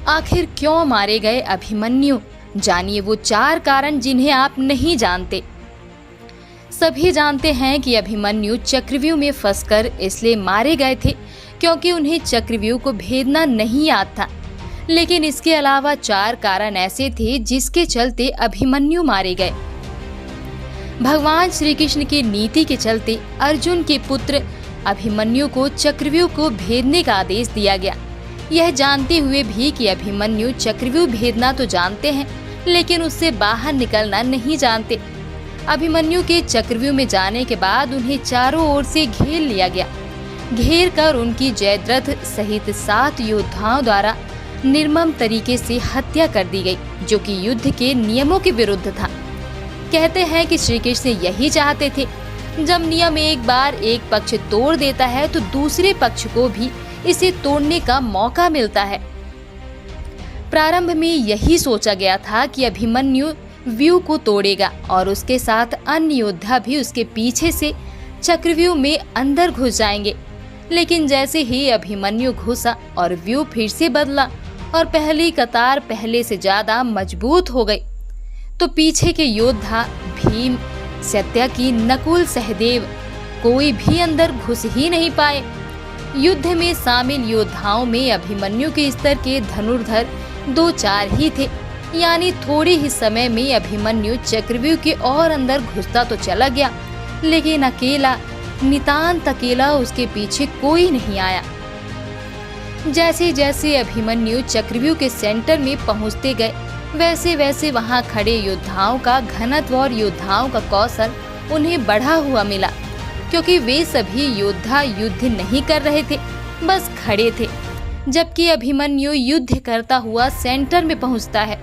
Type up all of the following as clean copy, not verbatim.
आखिर क्यों मारे गए अभिमन्यु? जानिए वो 4 कारण जिन्हें आप नहीं जानते। सभी जानते हैं कि अभिमन्यु चक्रव्यूह में फंसकर इसलिए मारे गए थे क्योंकि उन्हें चक्रव्यूह को भेदना नहीं याद था। लेकिन इसके अलावा 4 कारण ऐसे थे जिसके चलते अभिमन्यु मारे गए। भगवान श्री कृष्ण की नीति के चलते अर्जुन के पुत्र अभिमन्यु को चक्रव्यूह को भेदने का आदेश दिया गया। यह जानते हुए भी कि अभिमन्यु चक्रव्यूह भेदना तो जानते हैं, लेकिन उससे बाहर निकलना नहीं जानते। अभिमन्यु के चक्रव्यूह में जाने के बाद उन्हें चारों ओर से घेर लिया गया। घेर कर उनकी जयद्रथ सहित 7 योद्धाओं द्वारा निर्मम तरीके से हत्या कर दी गई, जो कि युद्ध के नियमों के विरुद्ध था। कहते हैं कि श्री कृष्ण यही चाहते थे, जब नियम एक बार एक पक्ष तोड़ देता है तो दूसरे पक्ष को भी इसे तोड़ने का मौका मिलता है। प्रारंभ में यही सोचा गया था कि अभिमन्यु व्यूह को तोड़ेगा और उसके साथ अन्य योद्धा भी उसके पीछे से चक्रव्यूह में अंदर घुस जाएंगे। लेकिन जैसे ही अभिमन्यु घुसा और व्यूह फिर से बदला और पहली कतार पहले से ज्यादा मजबूत हो गई, तो पीछे के योद्धा भीम, सत्यकी, नकुल, सहदेव कोई भी अंदर घुस ही नहीं पाए। युद्ध में शामिल योद्धाओं में अभिमन्यु के स्तर के धनुर्धर 2-4 ही थे, यानी थोड़े ही समय में अभिमन्यु चक्रव्यूह के और अंदर घुसता तो चला गया, लेकिन अकेला, नितांत अकेला उसके पीछे कोई नहीं आया। जैसे जैसे अभिमन्यु चक्रव्यूह के सेंटर में पहुंचते गए, वैसे वैसे वहां खड़े योद्धाओं का घनत्व और योद्धाओं का कौशल उन्हें बढ़ा हुआ मिला, क्योंकि वे सभी योद्धा युद्ध नहीं कर रहे थे, बस खड़े थे। जबकि अभिमन्यु युद्ध करता हुआ सेंटर में पहुंचता है।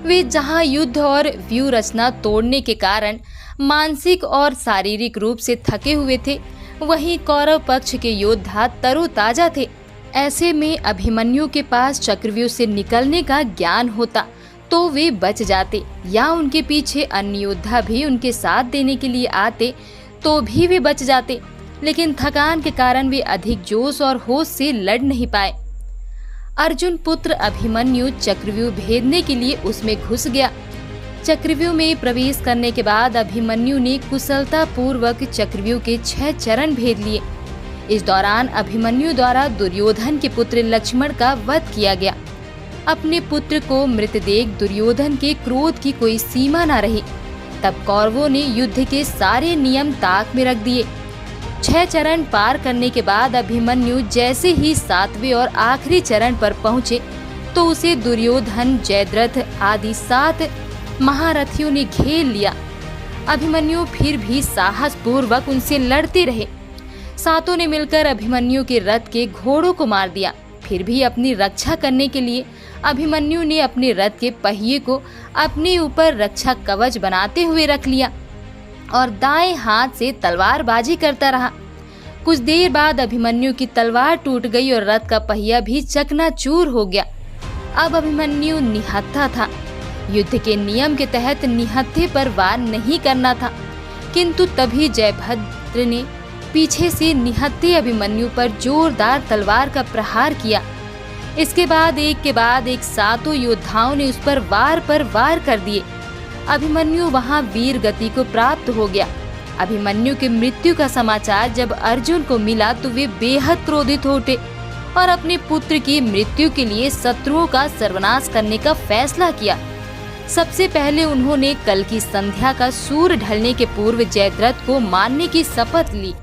वे जहां युद्ध और व्यूह रचना तोड़ने के कारण मानसिक और शारीरिक रूप से थके हुए थे, वहीं कौरव पक्ष के योद्धा तरोताजा थे। ऐसे में अभिमन्यु के पास चक्रव्यूह से निकलने का ज्ञान होता तो वे बच जाते, या उनके पीछे अन्य योद्धा भी उनके साथ देने के लिए आते तो भी वे बच जाते। लेकिन थकान के कारण वे अधिक जोश और होश से लड़ नहीं पाए। अर्जुन पुत्र अभिमन्यु चक्रव्यूह भेदने के लिए उसमें घुस गया। चक्रव्यूह में प्रवेश करने के बाद अभिमन्यु ने कुशलता पूर्वक चक्रव्यूह के 6 चरण भेद लिए। इस दौरान अभिमन्यु द्वारा दुर्योधन के पुत्र लक्ष्मण का वध किया गया। अपने पुत्र को मृत देख दुर्योधन के क्रोध की कोई सीमा न रही। तब कौरवों ने युद्ध के सारे नियम ताक में रख दिए। 6 चरण पार करने के बाद अभिमन्यु जैसे ही 7वें और आखिरी चरण पर पहुंचे तो उसे दुर्योधन, जयद्रथ आदि 7 महारथियों ने घेर लिया। अभिमन्यु फिर भी साहस पूर्वक उनसे लड़ते रहे। 7 ने मिलकर अभिमन्यु के रथ के घोड़ों को मार दिया। फिर भी अपनी रक्षा करने के लिए अभिमन्यु ने अपने रथ के पहिए को अपने ऊपर रक्षा कवच बनाते हुए रख लिया और दाएं हाथ से तलवारबाजी करता रहा। कुछ देर बाद अभिमन्यु की तलवार टूट गई और रथ का पहिया भी चकनाचूर हो गया। अब अभिमन्यु निहत्था था। युद्ध के नियम के तहत निहत्थे पर वार नहीं करना था, किंतु तभी जयभद्र ने पीछे से निहत्थे अभिमन्यु पर जोरदार तलवार का प्रहार किया। इसके बाद एक के बाद एक 7 योद्धाओं ने उस पर वार कर दिए। अभिमन्यु वहां वीर गति को प्राप्त हो गया। अभिमन्यु की मृत्यु का समाचार जब अर्जुन को मिला तो वे बेहद क्रोधित हो उठे और अपने पुत्र की मृत्यु के लिए शत्रुओं का सर्वनाश करने का फैसला किया। सबसे पहले उन्होंने कल की संध्या का सूर्य ढलने के पूर्व जयद्रथ को मारने की शपथ ली।